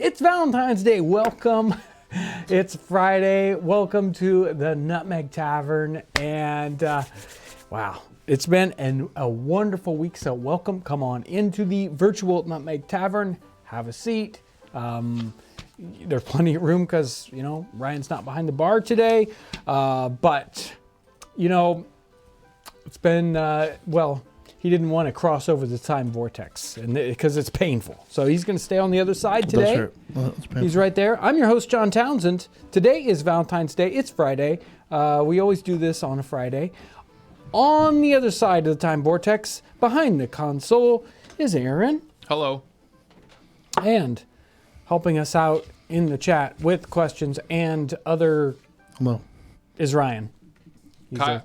It's Valentine's Day. Welcome. It's Friday. Welcome to the Nutmeg Tavern. And wow, it's been a wonderful week. So welcome. Come on into the virtual Nutmeg Tavern. Have a seat. There's plenty of room because, you know, Ryan's not behind the bar today. But, you know, it's been, he didn't want to cross over the time vortex because it's painful. So he's going to stay on the other side today. That's right. Well, he's right there. I'm your host, John Townsend. Today is Valentine's Day. It's Friday. We always do this on a Friday. On the other side of the time vortex, behind the console, is Aaron. Hello. And helping us out in the chat with questions and other Hello. is Ryan.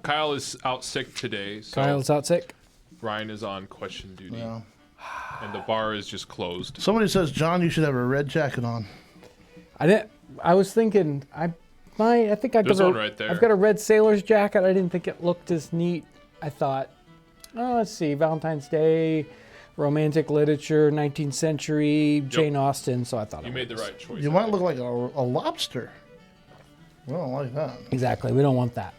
Kyle is out sick today. So Kyle's out sick. Ryan is on question duty. Yeah. And the bar is just closed. Somebody says, John, you should have a red jacket on. I was thinking, I think There's one right there. I've got a red sailor's jacket. I didn't think it looked as neat. I thought, oh, let's see, Valentine's Day, romantic literature, 19th century, Jane Austen. So I thought you made the right choice. You might look like a lobster. We don't like that. Exactly. We don't want that.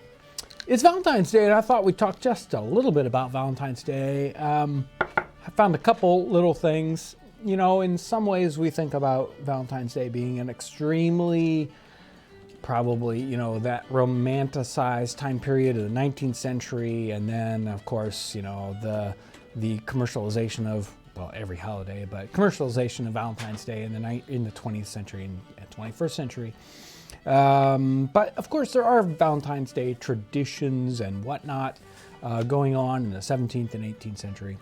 It's Valentine's Day, and I thought we'd talk just a little bit about Valentine's Day. I found a couple little things. You know, in some ways we think about Valentine's Day being an extremely, probably, you know, that romanticized time period of the 19th century. And then, of course, you know, the commercialization of, well, every holiday, but commercialization of Valentine's Day in the 20th century and 21st century. But of course, there are Valentine's Day traditions and whatnot going on in the 17th and 18th century.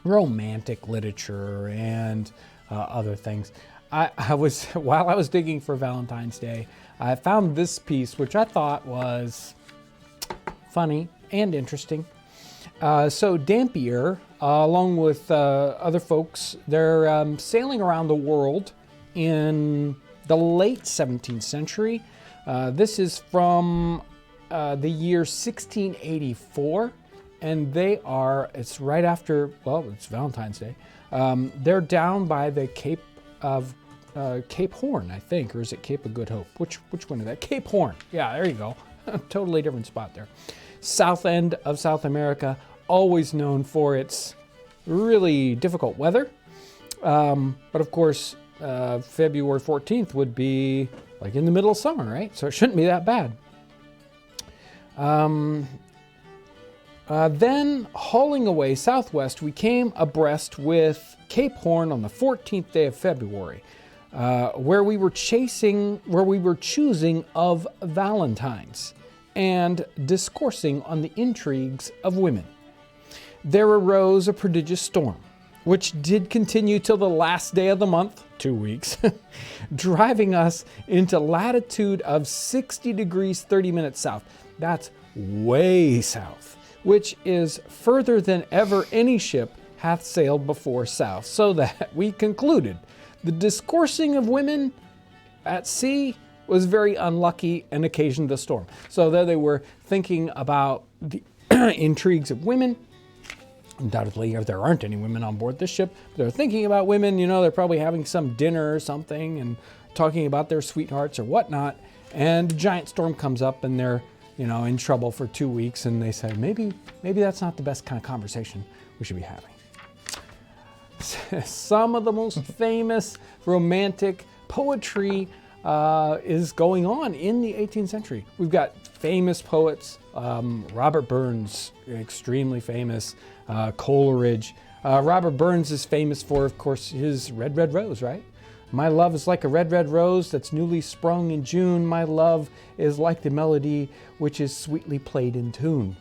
Romantic literature and other things. While I was digging for Valentine's Day, I found this piece, which I thought was funny and interesting. So Dampier, along with other folks, they're sailing around the world in the late 17th century. This is from the year 1684, and it's right after, well, it's Valentine's Day. They're down by the Cape of Cape Horn, I think, or is it Cape of Good Hope? Which one is that? Cape Horn. Yeah, there you go. Totally different spot there. South end of South America, always known for its really difficult weather. But of course, February 14th would be like in the middle of summer, right? So it shouldn't be that bad. Then hauling away southwest, we came abreast with Cape Horn on the 14th day of February, where we were choosing of Valentines and discoursing on the intrigues of women. There arose a prodigious storm, which did continue till the last day of the month, 2 weeks, driving us into latitude of 60 degrees 30 minutes south. That's way south, which is further than ever any ship hath sailed before south, so that we concluded the discoursing of women at sea was very unlucky and occasioned the storm. So there they were thinking about the intrigues of women. Undoubtedly, there aren't any women on board this ship. They're thinking about women, you know, they're probably having some dinner or something and talking about their sweethearts or whatnot. And a giant storm comes up and they're, you know, in trouble for 2 weeks. And they say, maybe that's not the best kind of conversation we should be having. Some of the most famous romantic poetry is going on in the 18th century. We've got famous poets, Robert Burns, extremely famous, Coleridge. Robert Burns is famous for, of course, his Red, Red Rose, right? My love is like a red, red rose that's newly sprung in June. My love is like the melody which is sweetly played in tune.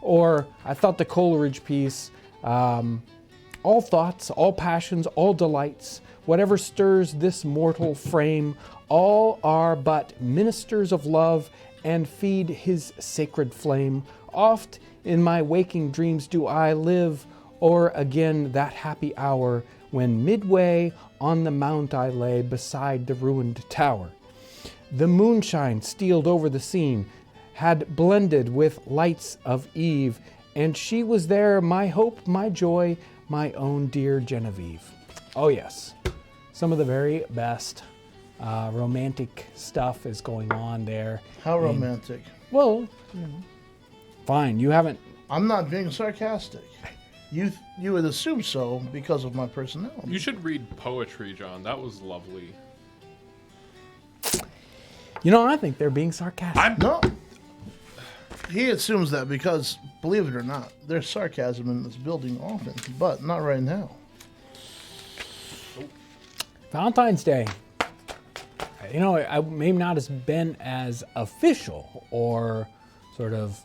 Or I thought the Coleridge piece, all thoughts, all passions, all delights, whatever stirs this mortal frame, all are but ministers of love and feed his sacred flame. Oft in my waking dreams do I live, or again that happy hour when midway on the mount I lay beside the ruined tower. The moonshine stealed over the scene, had blended with lights of eve, and she was there, my hope, my joy, my own dear Genevieve. Oh yes, some of the very best romantic stuff is going on there. How romantic. Well, fine. You haven't. I'm not being sarcastic. You would assume so because of my personality. You should read poetry, John. That was lovely. I think they're being sarcastic. No. He assumes that because, believe it or not, there's sarcasm in this building often, but not right now. Valentine's Day. I may not have been as official or sort of,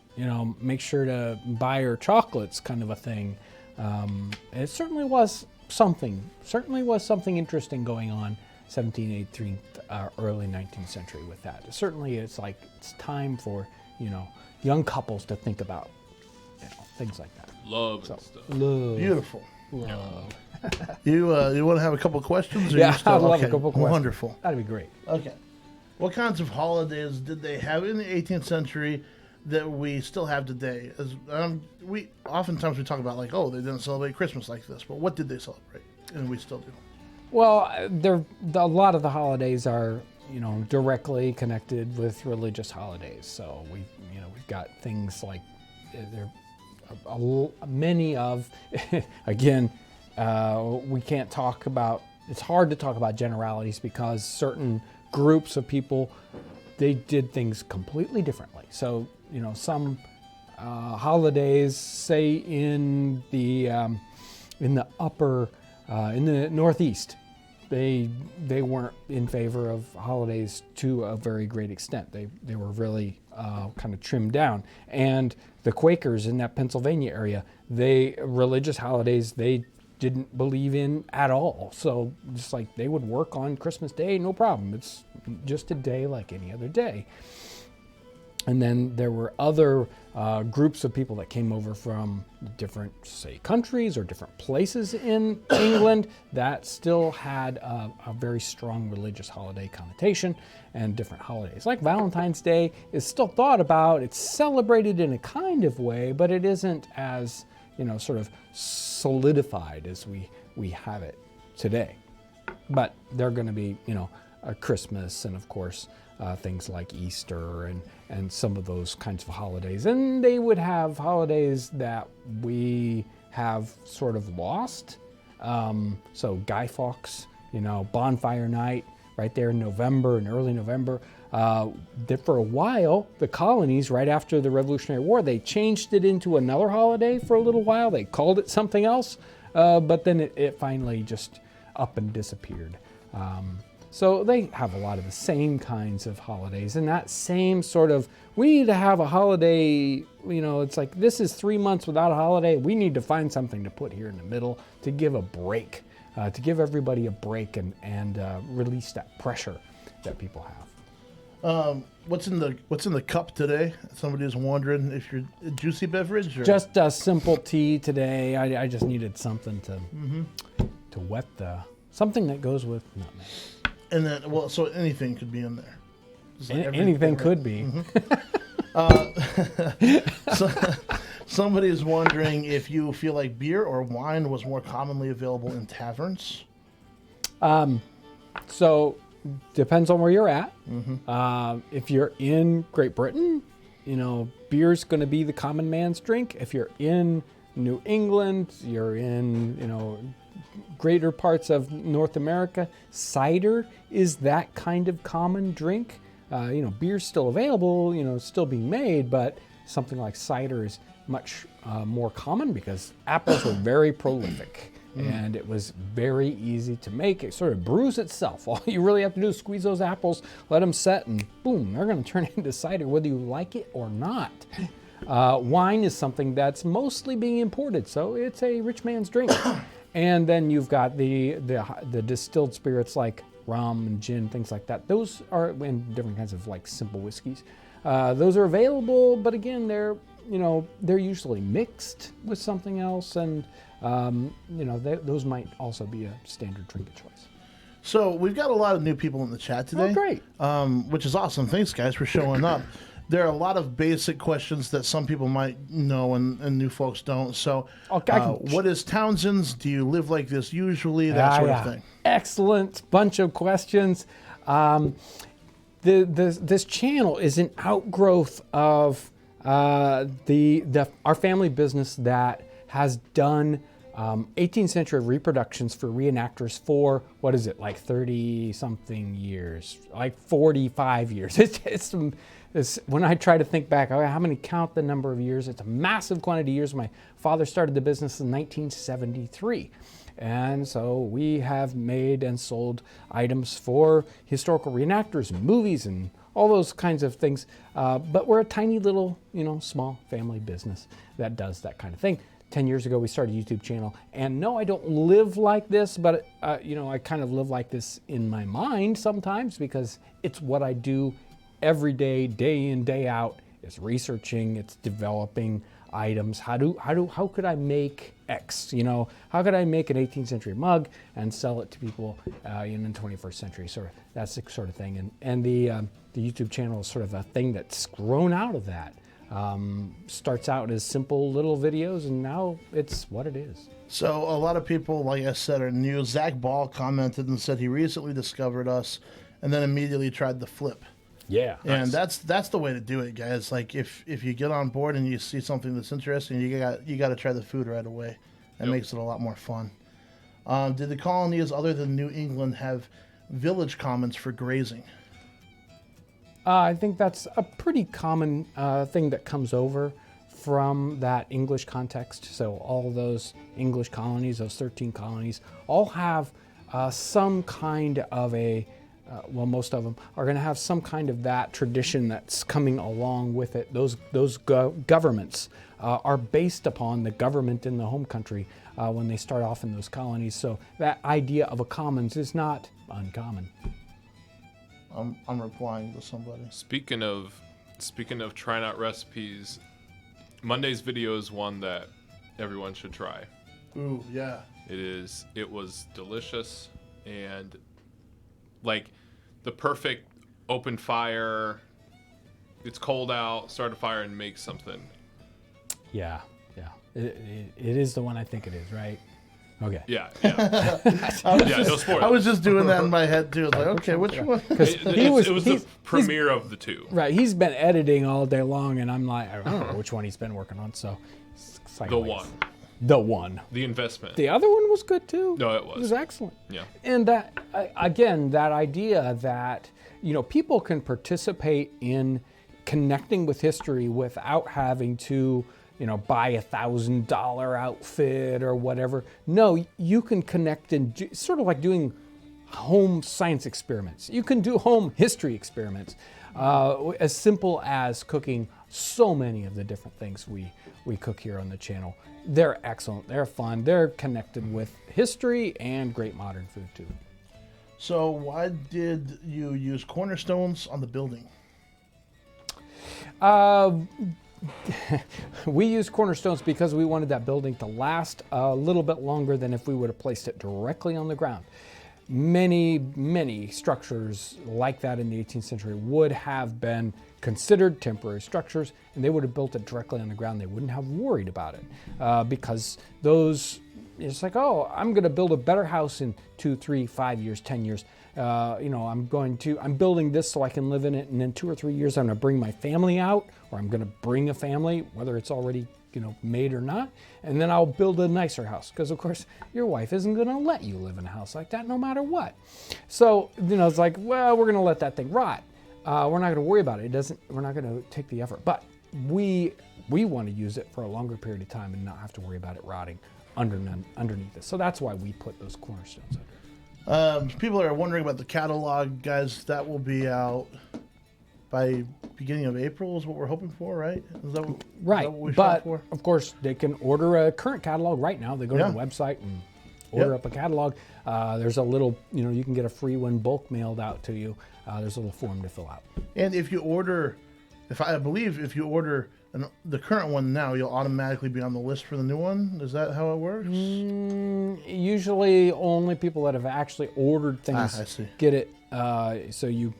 make sure to buy her chocolates kind of a thing. It certainly was something. Certainly was something interesting going on 17th, 18th, early 19th century with that. Certainly it's time for, young couples to think about, things like that. Love and stuff. Love. Beautiful. Love. You want to have a couple questions? Or Yeah, you still, I'd love okay, a couple questions. Wonderful. That'd be great. Okay. What kinds of holidays did they have in the 18th century that we still have today? We oftentimes we talk about they didn't celebrate Christmas like this, but what did they celebrate? And we still do. Well, a lot of the holidays are, directly connected with religious holidays. So we've got things like there many of, again, we can't talk about. It's hard to talk about generalities because certain groups of people, they did things completely differently. So some holidays, say in the upper in the Northeast, they weren't in favor of holidays to a very great extent. They were really kind of trimmed down. And the Quakers in that Pennsylvania area, religious holidays they didn't believe in at all. So just they would work on Christmas Day, no problem. It's just a day like any other day. And then there were other groups of people that came over from different, say, countries or different places in England that still had a very strong religious holiday connotation and different holidays. Like Valentine's Day is still thought about, it's celebrated in a kind of way, but it isn't as, sort of solidified as we have it today. But they're going to be, Christmas and, of course, things like Easter and some of those kinds of holidays. And they would have holidays that we have sort of lost. So Guy Fawkes, Bonfire Night, right there in November and early November. For a while, the colonies, right after the Revolutionary War, they changed it into another holiday for a little while. They called it something else, but then it finally just up and disappeared. So they have a lot of the same kinds of holidays and that same sort of, we need to have a holiday, it's like this is 3 months without a holiday. We need to find something to put here in the middle to give a break, to give everybody a break and release that pressure that people have. What's in the cup today? Somebody's wondering if you're a juicy beverage or just a simple tea today. I just needed something to wet something that goes with nutmeg. And then, so anything could be in there. Anything could be. So, somebody is wondering if you feel like beer or wine was more commonly available in taverns. So depends on where you're at. If you're in Great Britain, beer's going to be the common man's drink. If you're in New England, you're in, greater parts of North America, cider is that kind of common drink. Beer's still available, still being made, but something like cider is much more common because apples were very prolific and it was very easy to make. It sort of brews itself. All you really have to do is squeeze those apples, let them set, and boom, they're going to turn into cider whether you like it or not. Wine is something that's mostly being imported, so it's a rich man's drink. And then you've got the distilled spirits like rum and gin, things like that. Those are in different kinds of simple whiskeys. Those are available, but again, they're usually mixed with something else, and those might also be a standard drink of choice. So we've got a lot of new people in the chat today. Oh, great! Which is awesome. Thanks, guys, for showing up. There are a lot of basic questions that some people might know and new folks don't. So, what is Townsends? Do you live like this usually? That sort of thing. excellent bunch of questions. This channel is an outgrowth of our family business that has done 18th century reproductions for reenactors for, what is it, like 30 something years, like 45 years. It's when I try to think back, how many count the number of years? It's a massive quantity of years. My father started the business in 1973. And so we have made and sold items for historical reenactors and movies and all those kinds of things. But we're a tiny little, small family business that does that kind of thing. 10 years ago, we started a YouTube channel. And no, I don't live like this, but I kind of live like this in my mind sometimes because it's what I do every day, day in, day out. It's researching, it's developing items. How could I make X? How could I make an 18th century mug and sell it to people in the 21st century? So that's the sort of thing. And the YouTube channel is sort of a thing that's grown out of that. Starts out as simple little videos, and now it's what it is. So a lot of people, like I said, are new. Zach Ball commented and said he recently discovered us and then immediately tried the flip. Yeah. And that's the way to do it, guys. Like if you get on board and you see something that's interesting, you got to try the food right away. It makes it a lot more fun. Did the colonies other than New England have village commons for grazing? I think that's a pretty common thing that comes over from that English context. So all those English colonies, those 13 colonies, all have some kind of most of them are going to have some kind of that tradition that's coming along with it. Those governments are based upon the government in the home country when they start off in those colonies. So that idea of a commons is not uncommon. I'm replying to somebody. Speaking of trying out recipes, Monday's video is one that everyone should try. Ooh, yeah. It was delicious and like the perfect open fire. It's cold out, start a fire and make something. Yeah. It is the one I think it is, right? Okay. Yeah. No spoilers. I was just doing that in my head too. Like, okay, which one? It was the premiere of the two. Right. He's been editing all day long, and I'm like, I don't know which one he's been working on. So, The one. The one. The investment. The other one was good too. No, it was. It was excellent. Yeah. And that again, that idea that people can participate in connecting with history without having to buy $1,000 outfit or whatever. No, you can connect and sort of like doing home science experiments. You can do home history experiments, as simple as cooking so many of the different things we cook here on the channel. They're excellent. They're fun. They're connected with history and great modern food too. So why did you use cornerstones on the building? We used cornerstones because we wanted that building to last a little bit longer than if we would have placed it directly on the ground. Many structures like that in the 18th century would have been considered temporary structures, and they would have built it directly on the ground. They wouldn't have worried about it because those, it's like, oh, I'm going to build a better house in 2, 3, 5 years, 10 years. I'm building this so I can live in it, and in 2 or 3 years I'm going to bring my family out, or I'm going to bring a family, whether it's already made or not, and then I'll build a nicer house, because of course your wife isn't going to let you live in a house like that no matter what. So it's like, well, we're going to let that thing rot. We're not going to worry about it. We're not going to take the effort, but we want to use it for a longer period of time and not have to worry about it rotting underneath it. So that's why we put those cornerstones under. People are wondering about the catalog, guys. That will be out by beginning of April is what we're hoping for, right? Is that what we shot But for? of course they can order a current catalog right now. They go to the website and order up a catalog. There's a little, you can get a free one bulk mailed out to you. There's a little form to fill out. And if you order, if you order the current one now, you'll automatically be on the list for the new one. Is that how it works? Usually only people that have actually ordered things get it. So you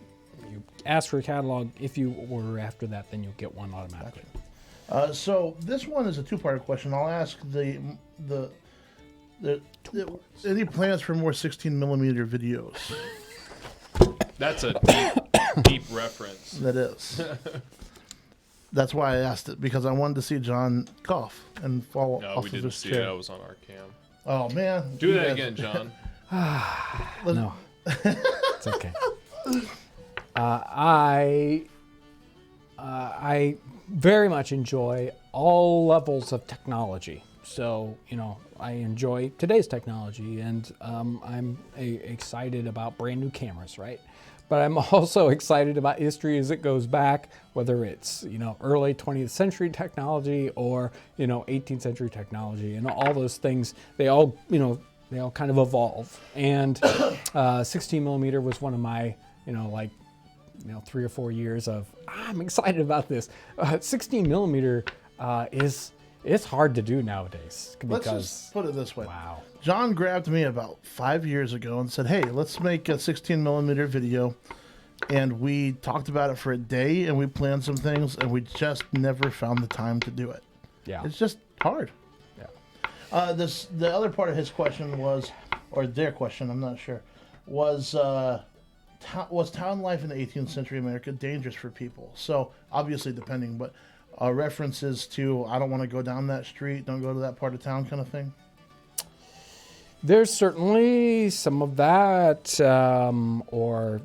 ask for a catalog. If you order after that, then you'll get one automatically. So this one is a two-part question. I'll ask Any plans for more 16 millimeter videos? That's a deep reference. That is. That's why I asked it, because I wanted to see John cough and fall No, off we of didn't his see chair. it. I was on our cam. Oh man! Do that again, John. No, it's okay. I very much enjoy all levels of technology. So, I enjoy today's technology, and I'm excited about brand new cameras, right? But I'm also excited about history as it goes back, whether it's, early 20th century technology or, 18th century technology, and all those things, they all kind of evolve. And 16 millimeter was one of my, 3 or 4 years of, I'm excited about this. 16 millimeter it's hard to do nowadays. Let's just put it this way. Wow. John grabbed me about 5 years ago and said, hey, let's make a 16 millimeter video. And we talked about it for a day, and we planned some things, and we just never found the time to do it. Yeah. It's just hard. Yeah. The other part of his question was, or their question, I'm not sure, was town life in the 18th century America dangerous for people? So obviously depending, but references to, I don't want to go down that street, don't go to that part of town kind of thing? There's certainly some of that, or,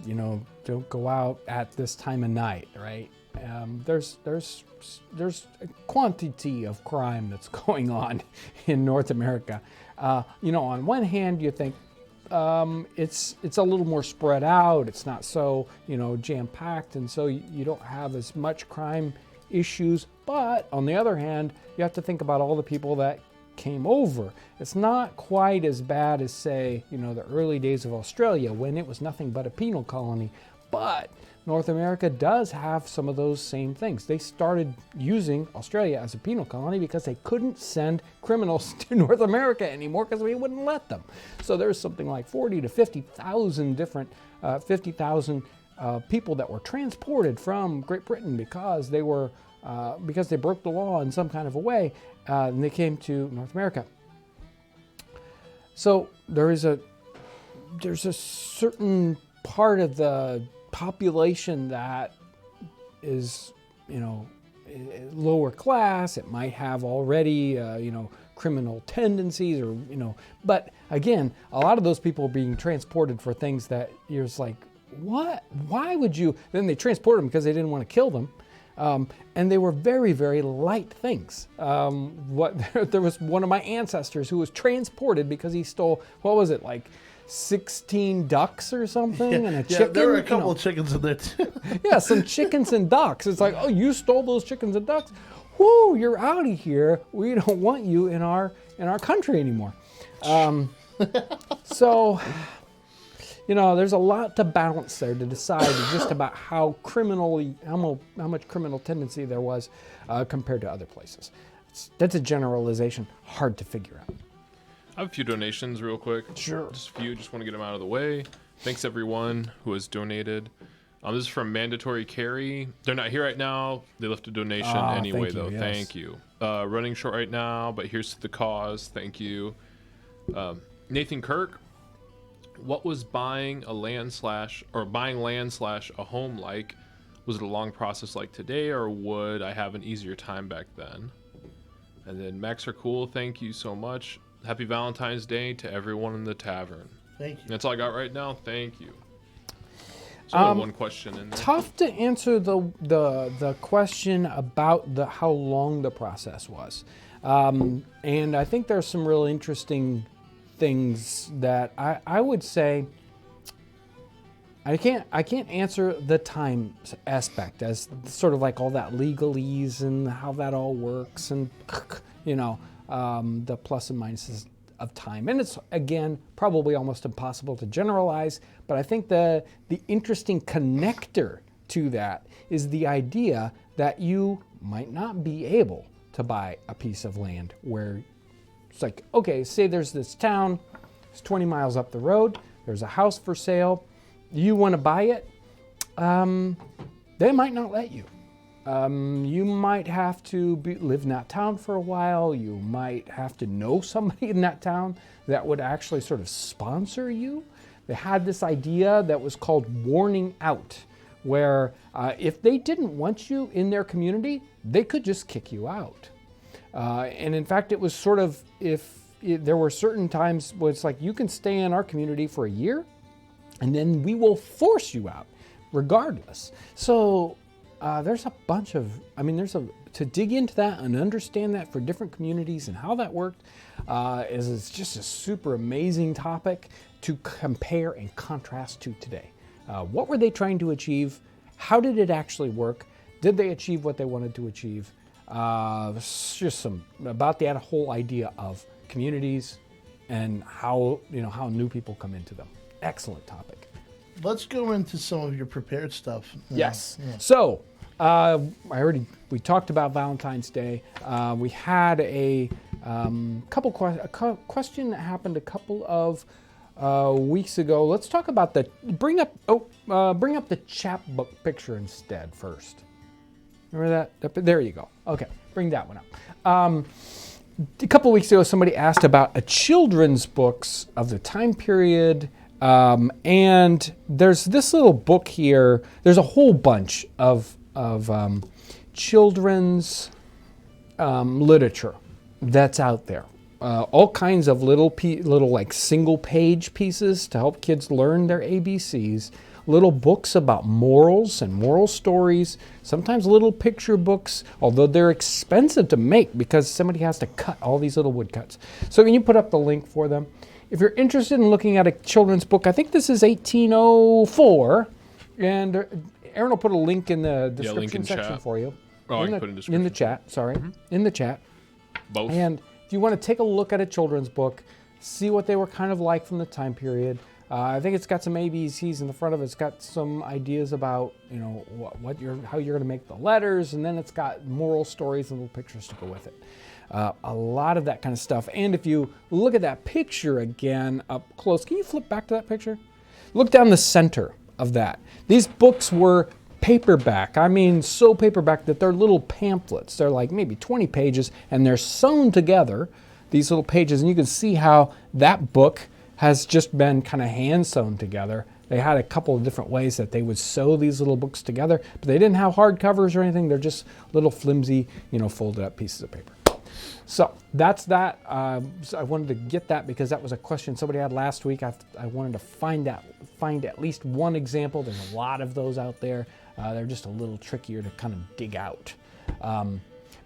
don't go out at this time of night, right? There's a quantity of crime that's going on in North America. On one hand, you think it's a little more spread out. It's not so, jam-packed, and so you don't have as much crime issues. But on the other hand, you have to think about all the people that came over. It's not quite as bad as, say, the early days of Australia, when it was nothing but a penal colony. But North America does have some of those same things. They started using Australia as a penal colony because they couldn't send criminals to North America anymore because we wouldn't let them. So there's something like 40 to 50,000 different, 50,000 people that were transported from Great Britain because they broke the law in some kind of a way, and they came to North America. So there's a certain part of the population that is, lower class. It might have already, criminal tendencies, or, but again, a lot of those people are being transported for things that you're just like, what? Why would you? Then they transport them because they didn't want to kill them. And they were very, very light things. There was one of my ancestors who was transported because he stole, what was it, like 16 ducks or something, and a chicken. Yeah, there were a couple of chickens in there too. Yeah, some chickens and ducks. It's like, oh, you stole those chickens and ducks? Whoo, you're out of here. We don't want you in our country anymore. So, there's a lot to balance there to decide just about how much criminal tendency there was compared to other places. That's a generalization, hard to figure out. I have a few donations real quick. Sure. Just a few. Just want to get them out of the way. Thanks everyone who has donated. This is from Mandatory Carry. They're not here right now. They left a donation anyway, though. Yes. Thank you. Running short right now, but here's to the cause. Thank you. Nathan Kirk. What was buying land / a home like? Was it a long process like today, or would I have an easier time back then? And then Max are cool. Thank you so much. Happy Valentine's Day to everyone in the tavern. Thank you. That's all I got right now. Thank you. So one question in there. Tough to answer the question about how long the process was, and I think there's some real interesting things that I would say. I can't answer the time aspect as sort of like all that legalese and how that all works, and the plus and minuses of time. And it's, again, probably almost impossible to generalize, but I think the interesting connector to that is the idea that you might not be able to buy a piece of land where it's like, okay, say there's this town, it's 20 miles up the road, there's a house for sale, you want to buy it, they might not let you. You might have to live in that town for a while. You might have to know somebody in that town that would actually sort of sponsor you. They had this idea that was called warning out, where if they didn't want you in their community, they could just kick you out. And in fact, it was sort of, there were certain times where it's like, you can stay in our community for a year, and then we will force you out, regardless. So there's a bunch of, to dig into that and understand that for different communities and how that worked is just a super amazing topic to compare and contrast to today. What were they trying to achieve? How did it actually work? Did they achieve what they wanted to achieve? Just some about that whole idea of communities and how new people come into them. Excellent topic. Let's go into some of your prepared stuff. Yes. Yeah. So we talked about Valentine's Day. We had a question that happened a couple of weeks ago. Let's talk about bring up the chapbook picture instead first. Remember that? There you go. Okay, bring that one up. A couple weeks ago, somebody asked about a children's books of the time period, and there's this little book here. There's a whole bunch of children's literature that's out there. All kinds of little like single page pieces to help kids learn their ABCs. Little books about morals and moral stories, sometimes little picture books, although they're expensive to make because somebody has to cut all these little woodcuts. So can you put up the link for them? If you're interested in looking at a children's book, I think this is 1804, and Aaron will put a link in the description section for you. Oh, I can put it in description. In the chat, sorry. In the chat. Both. And if you want to take a look at a children's book, see what they were kind of like from the time period. I think it's got some ABCs in the front of it. It's got some ideas about, how you're going to make the letters, and then it's got moral stories and little pictures to go with it. A lot of that kind of stuff. And if you look at that picture again up close, can you flip back to that picture? Look down the center of that. These books were paperback. So paperback that they're little pamphlets. They're like maybe 20 pages, and they're sewn together, these little pages, and you can see how that book has just been kind of hand sewn together. They had a couple of different ways that they would sew these little books together, but they didn't have hard covers or anything. They're just little flimsy, folded up pieces of paper. So that's that. So I wanted to get that because that was a question somebody had last week. I wanted to find at least one example. There's a lot of those out there. They're just a little trickier to kind of dig out.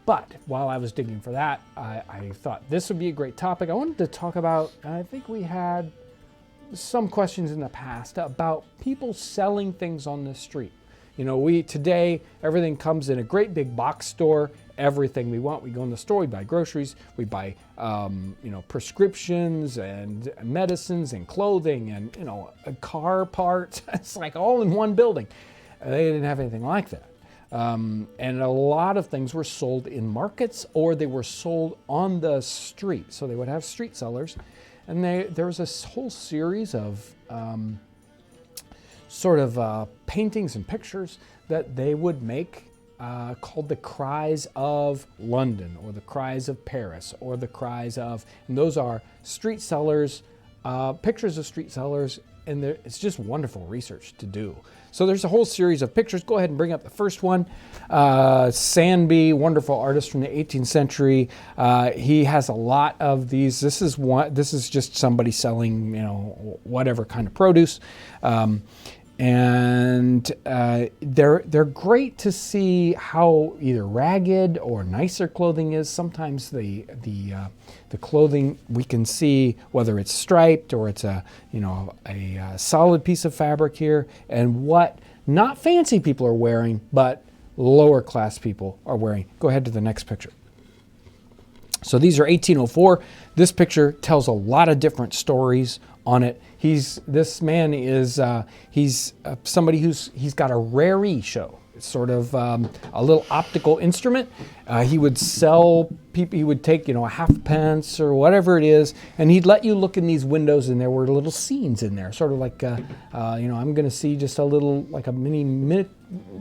But while I was digging for that, I thought this would be a great topic. I wanted to talk about, I think we had some questions in the past about people selling things on the street. Today, everything comes in a great big box store, everything we want. We go in the store, we buy groceries, we buy, prescriptions and medicines and clothing and car parts. It's like all in one building. They didn't have anything like that. And a lot of things were sold in markets or they were sold on the street. So they would have street sellers. And there was this whole series of paintings and pictures that they would make called the Cries of London or the Cries of Paris or the Cries of, and those are street sellers, pictures of street sellers, and it's just wonderful research to do. So there's a whole series of pictures. Go ahead and bring up the first one. Sandby, wonderful artist from the 18th century. He has a lot of these. This is just somebody selling, whatever kind of produce. And they're great to see how either ragged or nicer clothing is. Sometimes the clothing we can see whether it's striped or it's a solid piece of fabric here, and what not fancy people are wearing, but lower class people are wearing. Go ahead to the next picture. So these are 1804. This picture tells a lot of different stories on it. This man is somebody he's got a raree show. It's sort of a little optical instrument. He would sell people. He would take a halfpence or whatever it is, and he'd let you look in these windows, and there were little scenes in there, sort of like I'm going to see just a little like a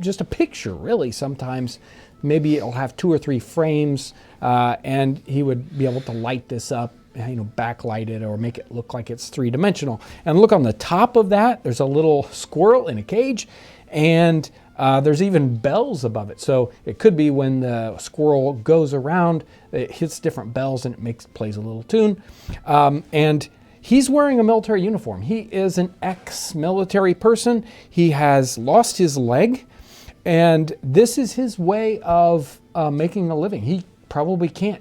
just a picture, really. Sometimes maybe it'll have 2 or 3 frames, and he would be able to light this up, backlight it or make it look like it's 3-dimensional. And look on the top of that, there's a little squirrel in a cage, and there's even bells above it. So it could be when the squirrel goes around, it hits different bells and it plays a little tune. And he's wearing a military uniform. He is an ex-military person. He has lost his leg, and this is his way of making a living. He probably can't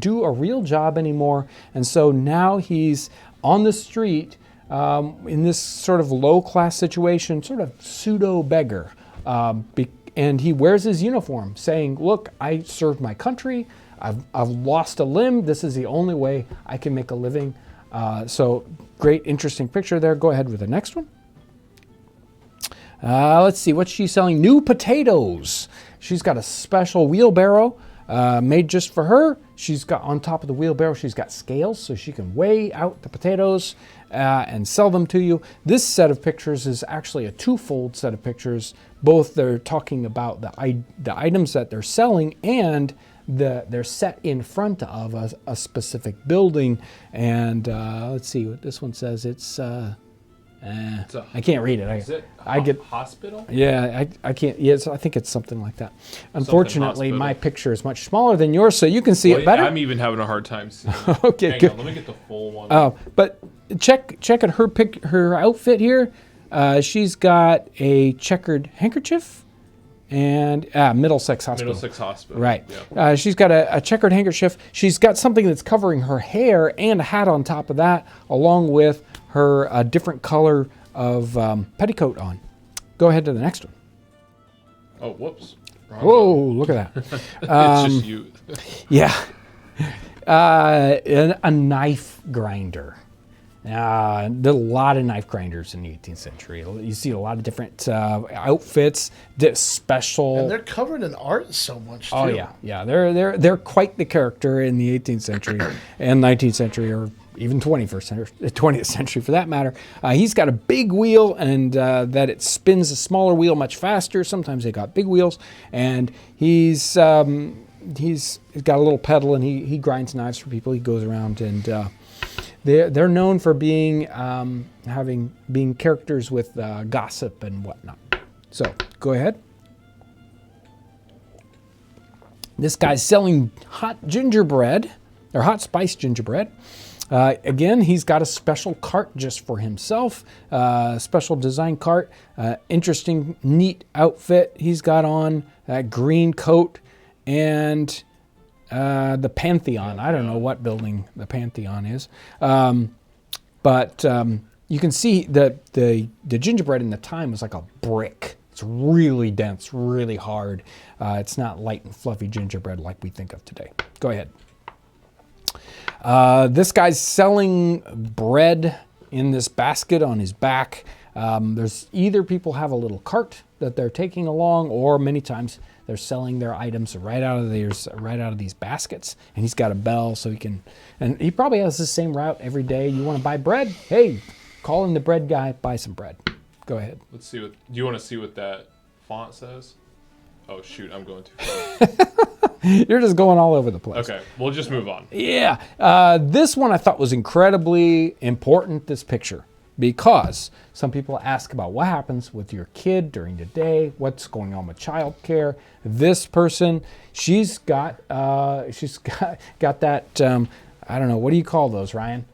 do a real job anymore, and so now he's on the street in this sort of low-class situation, sort of pseudo-beggar. And he wears his uniform saying, look, I served my country. I've lost a limb. This is the only way I can make a living. So great, interesting picture there. Go ahead with the next one. Let's see, what's she selling? New potatoes. She's got a special wheelbarrow made just for her. She's got on top of the wheelbarrow, she's got scales so she can weigh out the potatoes and sell them to you. This set of pictures is actually a twofold set of pictures. Both they're talking about the items that they're selling, and they're set in front of a specific building. And let's see what this one says. It's I can't read it. Is it hospital? Yeah, I can't. Yes, I think it's something like that. Unfortunately, my picture is much smaller than yours, so you can see it better. I'm even having a hard time seeing it. Okay, Hang good. on, let me get the full one. But check at her outfit here. She's got a checkered handkerchief and Middlesex Hospital. Middlesex Hospital. Right. Yeah. She's got a checkered handkerchief. She's got something that's covering her hair and a hat on top of that, along with her different color of petticoat on. Go ahead to the next one. Oh, whoops. Wrong Whoa, one. look at that. It's just you. Yeah. A knife grinder. There are a lot of knife grinders in the 18th century. You see a lot of different outfits, special. And they're covered in art so much too. Oh yeah. They're quite the character in the 18th century and 19th century, or even 20th century for that matter. He's got a big wheel, and that it spins a smaller wheel much faster. Sometimes they got big wheels, and he's got a little pedal, and he grinds knives for people. He goes around, and they're known for being characters with gossip and whatnot. So go ahead. This guy's selling hot gingerbread, or hot spice gingerbread. Again, he's got a special cart just for himself, special design cart, interesting, neat outfit he's got on, that green coat, and the Pantheon. I don't know what building the Pantheon is, but you can see that the gingerbread in the time was like a brick. It's really dense, really hard. It's not light and fluffy gingerbread like we think of today. Go ahead. This guy's selling bread in this basket on his back. There's either people have a little cart that they're taking along, or many times they're selling their items right out of these baskets. And he's got a bell, so and he probably has the same route every day. You want to buy bread? Hey, call in the bread guy, buy some bread. Go ahead. Let's see do you want to see what that font says? Oh shoot, I'm going too far. You're just going all over the place. Okay, we'll just move on. Yeah. This one I thought was incredibly important, this picture, because some people ask about what happens with your kid during the day, what's going on with childcare. This person, she's got that, I don't know, what do you call those, Ryan?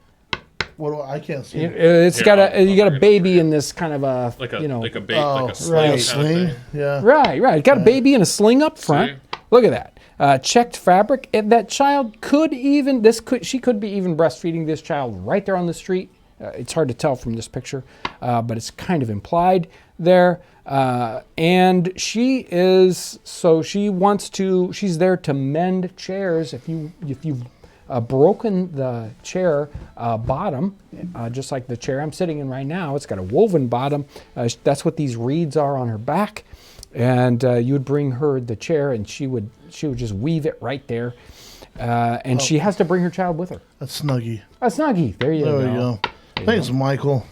I can't see. You got a baby in this kind of a, like a like a bait, like a sling, right. kind of Sling. thing. Yeah. Right. Got a baby in a sling up front. See? Look at that. Checked fabric. And that child she could be even breastfeeding this child right there on the street. It's hard to tell from this picture, but it's kind of implied there. And she's there to mend chairs. If you've broken the chair bottom, just like the chair I'm sitting in right now, it's got a woven bottom. That's what these reeds are on her back. And you would bring her the chair, and she would just weave it right there. And she has to bring her child with her. That's Snuggie. A Snuggie. There you go. I think it's Michael.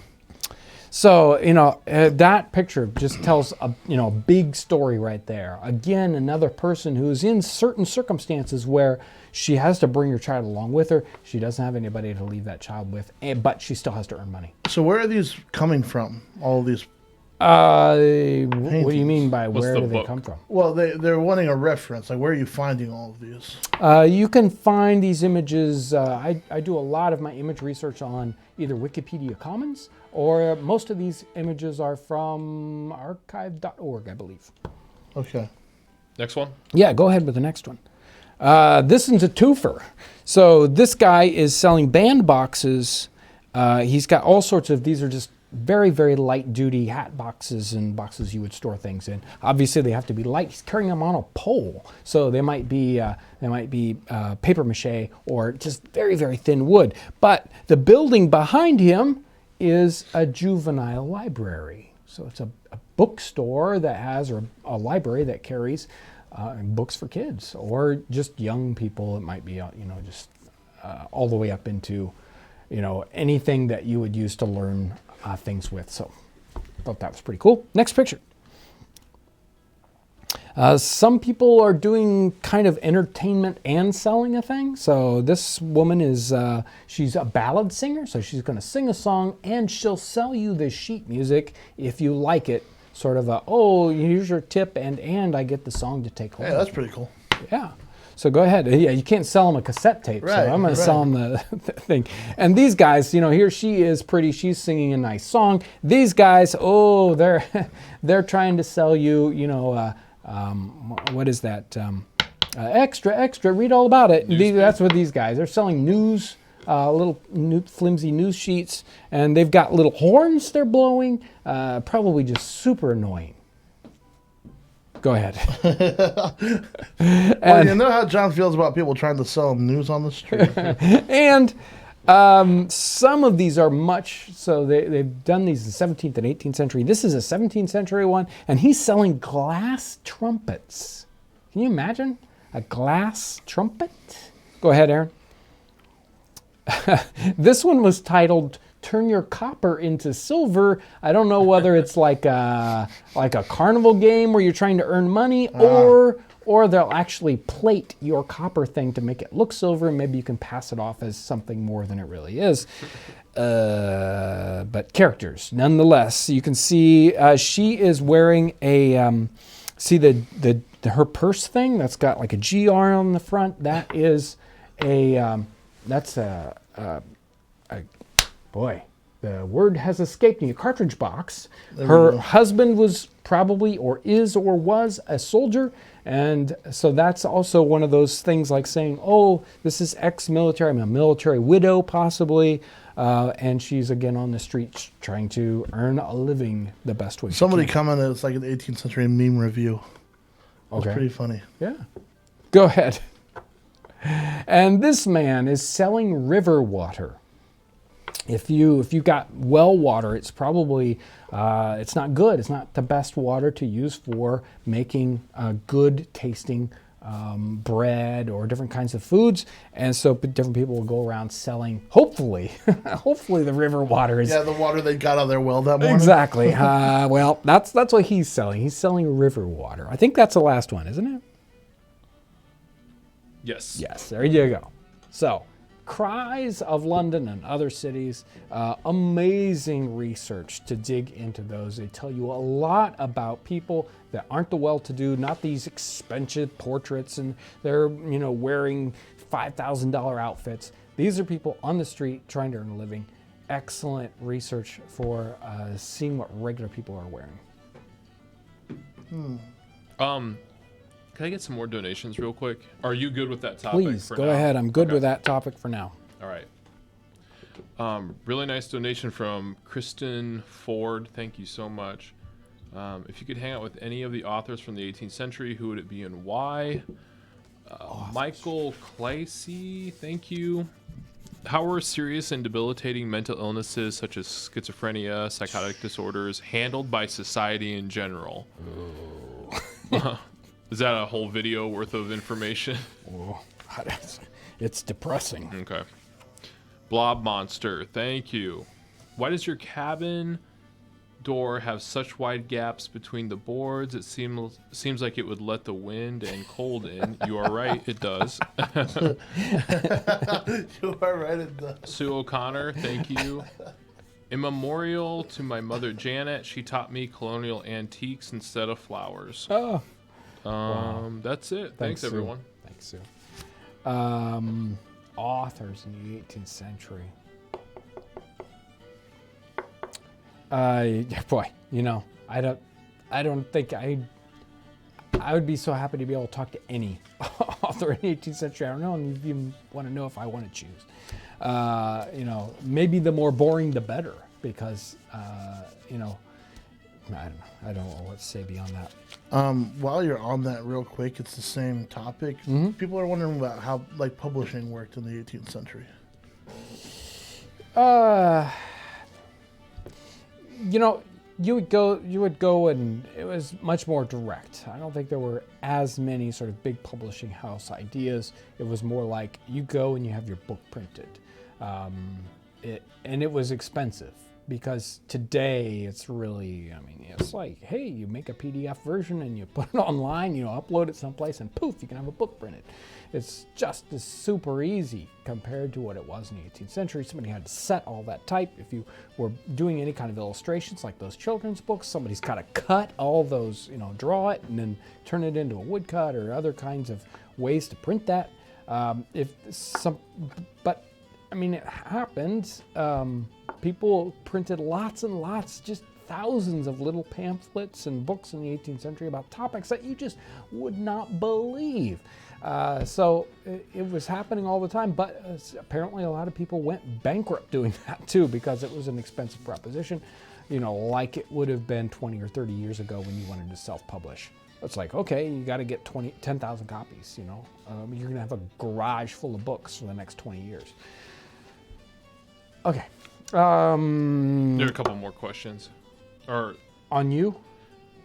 So, that picture just tells a big story right there. Again, another person who's in certain circumstances where she has to bring her child along with her. She doesn't have anybody to leave that child with, but she still has to earn money. So where are these coming from? All of these? What do you mean by What's where the do they book? come from? Well, they're wanting a reference. Like, where are you finding all of these? You can find these images. I do a lot of my image research on either Wikipedia Commons, or most of these images are from archive.org, I believe. Okay. Next one. Yeah, go ahead with the next one. This one's a twofer. So this guy is selling band boxes. He's got all sorts of, these are just very, very light duty hat boxes and boxes you would store things in. Obviously they have to be light. He's carrying them on a pole. So they might be paper mache or just very, very thin wood. But the building behind him is a juvenile library. So it's a bookstore that has, or a library that carries books for kids or just young people. It might be, just all the way up into, anything that you would use to learn things with. So I thought that was pretty cool. Next picture. Some people are doing kind of entertainment and selling a thing. So this woman is, she's a ballad singer. So she's going to sing a song and she'll sell you the sheet music if you like it. Sort of a, oh, here's your tip and I get the song to take home. Yeah, that's pretty cool. Yeah. So go ahead. Yeah, you can't sell them a cassette tape. Right, so I'm going to sell them the thing. And these guys, here she is pretty. She's singing a nice song. These guys, oh, they're trying to sell you, what is that? Extra. Read all about it. That's what these guys. They're selling news, little flimsy news sheets, and they've got little horns they're blowing. Probably just super annoying. Go ahead. Well, you know how John feels about people trying to sell him news on the street. And some of these are so they've done these in the 17th and 18th century. This is a 17th century one, and he's selling glass trumpets. Can you imagine a glass trumpet? Go ahead, Aaron. This one was titled "Turn Your Copper into Silver." I don't know whether it's like a carnival game where you're trying to earn money, or they'll actually plate your copper thing to make it look silver, and maybe you can pass it off as something more than it really is. But characters, nonetheless. You can see she is wearing a her purse thing that's got like a GR on the front. That is boy, the word has escaped me. A cartridge box. Her husband was probably, or is, or was a soldier. And so that's also one of those things like saying, oh, this is ex-military. I'm a military widow, possibly. And she's again on the streets trying to earn a living the best way. Somebody commented it's like an 18th century meme review. It's Okay. pretty funny. Yeah. Go ahead. And this man is selling river water. If you got well water, it's probably it's not good. It's not the best water to use for making good tasting bread or different kinds of foods. And so different people will go around selling. Hopefully, hopefully the river water is the water they got out of their well that morning. exactly. Well, that's what he's selling. He's selling river water. I think that's the last one, isn't it? Yes. Yes, there you go. So, Cries of London and Other Cities, amazing research to dig into those. They tell you a lot about people that aren't the well-to-do, not these expensive portraits, and they're wearing $5,000 outfits. These are people on the street trying to earn a living. Excellent research for seeing what regular people are wearing. Can I get some more donations real quick? Are you good with that topic? Please, for go now? ahead. I'm good Okay. with that topic for now. All right. Really nice donation from Kristen Ford. Thank you so much. If you could hang out with any of the authors from the 18th century, who would it be and why? Michael Clasey, thank you. How are serious and debilitating mental illnesses such as schizophrenia, psychotic disorders handled by society in general? Is that a whole video worth of information? Oh, it's depressing. Okay. Blob Monster, thank you. Why does your cabin door have such wide gaps between the boards? It seems like it would let the wind and cold in. You are right, it does. You are right, it does. Sue O'Connor, thank you. In memorial to my mother Janet, she taught me colonial antiques instead of flowers. Oh. That's it. Thanks Sue. everyone. Thanks, Sue. Authors in the 18th century. Boy, I don't think I would be so happy to be able to talk to any author in the 18th century. I don't know, and you even want to know if I want to choose. Maybe the more boring, the better, because, I don't know. I don't know what to say beyond that. While you're on that real quick, it's the same topic. Mm-hmm. People are wondering about how publishing worked in the 18th century. You would go and it was much more direct. I don't think there were as many sort of big publishing house ideas. It was more like you go and you have your book printed. And it was expensive, because today it's really, it's like, hey, you make a PDF version and you put it online, upload it someplace, and poof, you can have a book printed. It's just as super easy compared to what it was in the 18th century. Somebody had to set all that type. If you were doing any kind of illustrations like those children's books, somebody's got to cut all those, draw it and then turn it into a woodcut or other kinds of ways to print that. It happened. People printed lots and lots, just thousands of little pamphlets and books in the 18th century about topics that you just would not believe. So it was happening all the time, but apparently a lot of people went bankrupt doing that too, because it was an expensive proposition, like it would have been 20 or 30 years ago when you wanted to self-publish. It's like, okay, you got to get 10,000 copies, you're going to have a garage full of books for the next 20 years. Okay. There are a couple more questions. Or on you?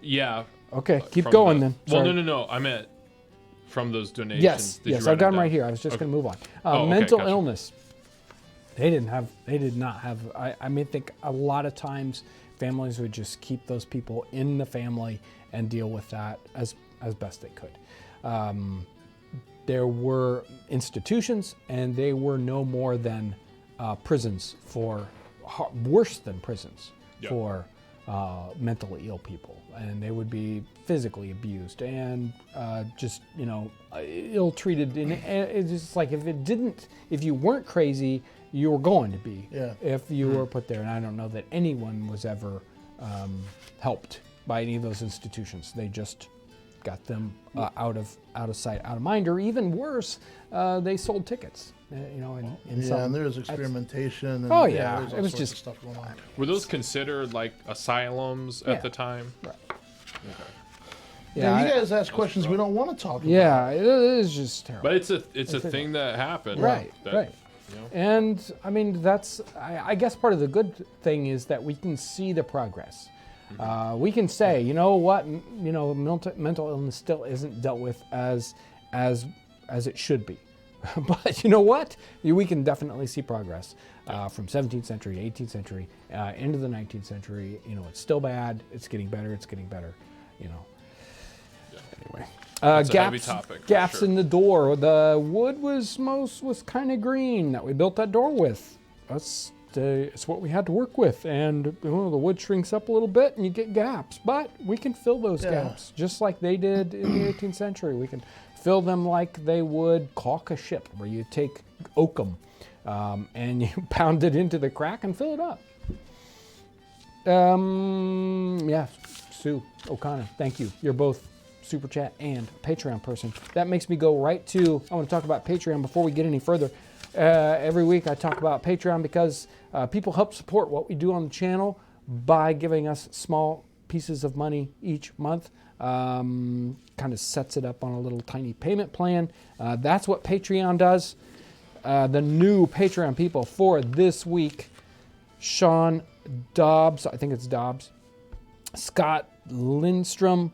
Yeah. Okay, keep going then. Well, Sorry. no. I meant from those donations. Yes, Did you I've write got it them right down? here. I was just going to move on. Okay, Mental gotcha. illness. They did not have. I think a lot of times families would just keep those people in the family and deal with that as best they could. There were institutions, and they were no more than prisons for, worse than prisons for mentally ill people, and they would be physically abused and ill-treated. And it's just like if you weren't crazy, you were going to be. Yeah. If you were put there, and I don't know that anyone was ever helped by any of those institutions. They just got them out of sight, out of mind, or even worse, they sold tickets. And there was experimentation. And, oh there yeah, was all it was sorts just of stuff going on. Were those considered like asylums at the time? Right. Okay. Yeah, you guys ask questions we don't want to talk about. Yeah, it is just terrible. But it's a thing that happened. Right. That, And that's, I guess part of the good thing is that we can see the progress. We can say, you know what, mental illness still isn't dealt with as it should be. But you know what? We can definitely see progress from 17th century, 18th century, into the 19th century. It's still bad. It's getting better. It's getting better. Anyway, It's a heavy topic, gaps sure. in the door. The wood was kind of green that we built that door with. It's what we had to work with, and the wood shrinks up a little bit, and you get gaps. But we can fill those gaps just like they did in the 18th century. We can fill them like they would caulk a ship, where you take oakum and you pound it into the crack and fill it up. Sue O'Connor, thank you. You're both Super Chat and Patreon person. That makes me go right to, I want to talk about Patreon before we get any further. Every week I talk about Patreon because people help support what we do on the channel by giving us small pieces of money each month. Kind of sets it up on a little tiny payment plan. That's what Patreon does. The new Patreon people for this week: Sean Dobbs, I think it's Dobbs, Scott Lindstrom,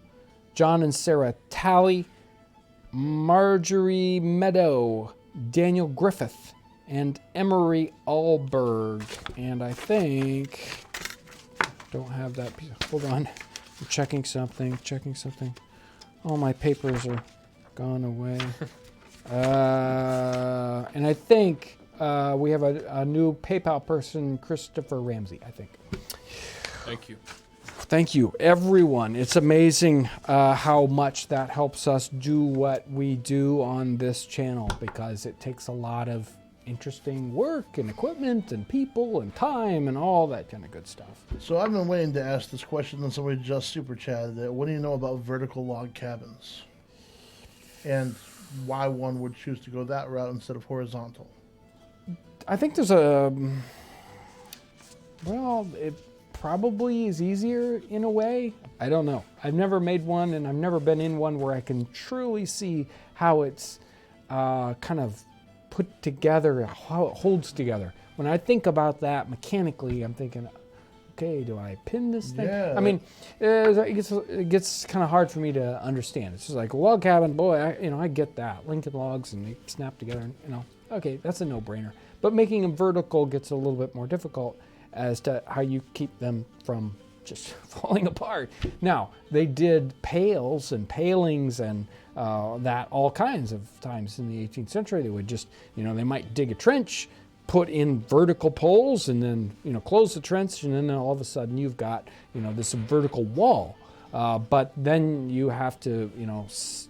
John and Sarah Talley, Marjorie Meadow, Daniel Griffith, and Emery Allberg. And I think don't have that piece. Hold on. I'm checking something. All my papers are gone away. And I think we have a new PayPal person, Christopher Ramsey, I think. Thank you. Thank you, everyone. It's amazing how much that helps us do what we do on this channel, because it takes a lot of interesting work and equipment and people and time and all that kind of good stuff. So I've been waiting to ask this question, and somebody just super chatted it. What do you know about vertical log cabins? And why one would choose to go that route instead of horizontal? I think there's a... Well, it probably is easier in a way. I don't know. I've never made one, and I've never been in one where I can truly see how it's kind of put together, how it holds together. When I think about that mechanically, I'm thinking, okay, do I pin this thing? Yeah. I mean, it gets kind of hard for me to understand. It's just like a log cabin, boy, I get that. Lincoln logs and they snap together, and, okay, that's a no-brainer. But making them vertical gets a little bit more difficult as to how you keep them from just falling apart. Now, they did pails and palings and that all kinds of times in the 18th century. They would just, they might dig a trench, put in vertical poles, and then, close the trench, and then all of a sudden you've got, this vertical wall. But then you have to,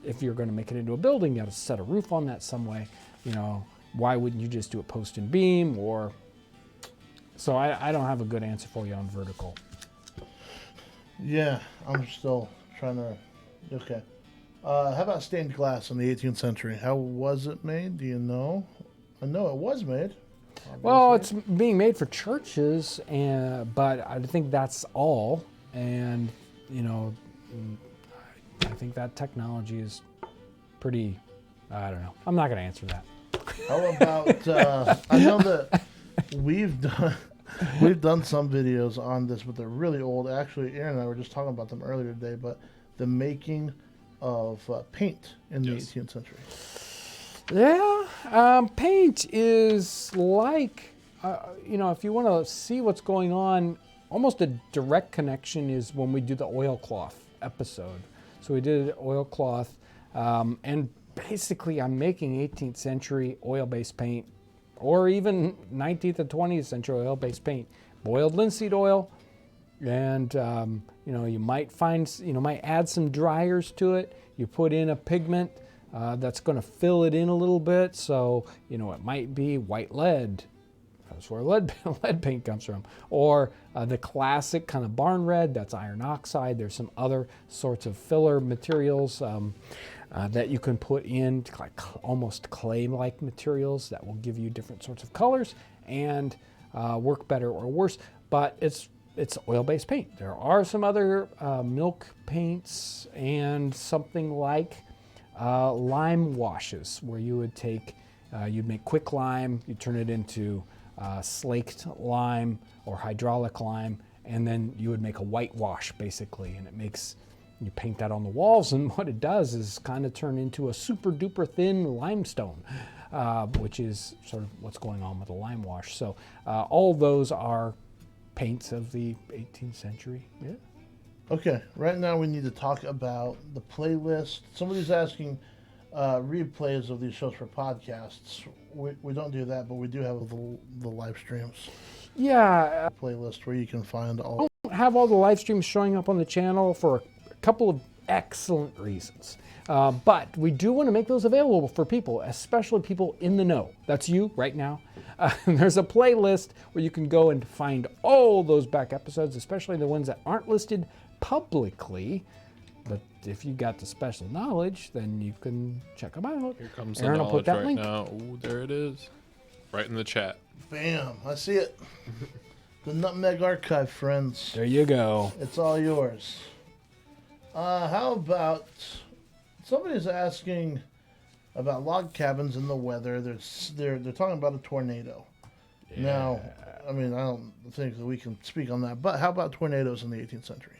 if you're going to make it into a building, you have to set a roof on that some way. Why wouldn't you just do a post and beam? Or so I don't have a good answer for you on vertical. Yeah, I'm still trying to... Okay. How about stained glass in the 18th century? How was it made? Do you know? I know it was made. Obviously. Well, it's being made for churches, but I think that's all. And, I think that technology is pretty, I don't know. I'm not going to answer that. How about, I know that we've done some videos on this, but they're really old. Actually, Aaron and I were just talking about them earlier today, but the making of paint in the 18th century. Yeah, paint is like, if you want to see what's going on, almost a direct connection is when we do the oilcloth episode. So we did oilcloth, and basically I'm making 18th century oil-based paint, or even 19th and 20th century oil-based paint. Boiled linseed oil, and you might might add some dryers to it. You put in a pigment that's going to fill it in a little bit. So it might be white lead. That's where lead paint comes from. Or the classic kind of barn red. That's iron oxide. There's some other sorts of filler materials that you can put in, like almost clay-like materials that will give you different sorts of colors and work better or worse. But it's oil-based paint. There are some other milk paints and something like lime washes, where you would take, you'd make quick lime, you turn it into slaked lime or hydraulic lime, and then you would make a white wash basically, and you paint that on the walls, and what it does is kind of turn into a super duper thin limestone, which is sort of what's going on with the lime wash. So all those are paints of the 18th century. Yeah. Okay, right now we need to talk about the playlist. Somebody's asking replays of these shows for podcasts. We don't do that, but we do have the live streams. Yeah. Playlist where you can find all. I don't have all the live streams showing up on the channel for a couple of excellent reasons. But we do want to make those available for people, especially people in the know. That's you right now. There's a playlist where you can go and find all those back episodes, especially the ones that aren't listed publicly. But if you got the special knowledge, then you can check them out. Here comes Aaron the will put knowledge that right link. now. Ooh, there it is. Right in the chat. Bam, I see it. The Nutmeg Archive, friends. There you go. It's all yours. How about, somebody's asking about log cabins in the weather. They're talking about a tornado. Yeah. Now, I mean, I don't think that we can speak on that, but how about tornadoes in the 18th century?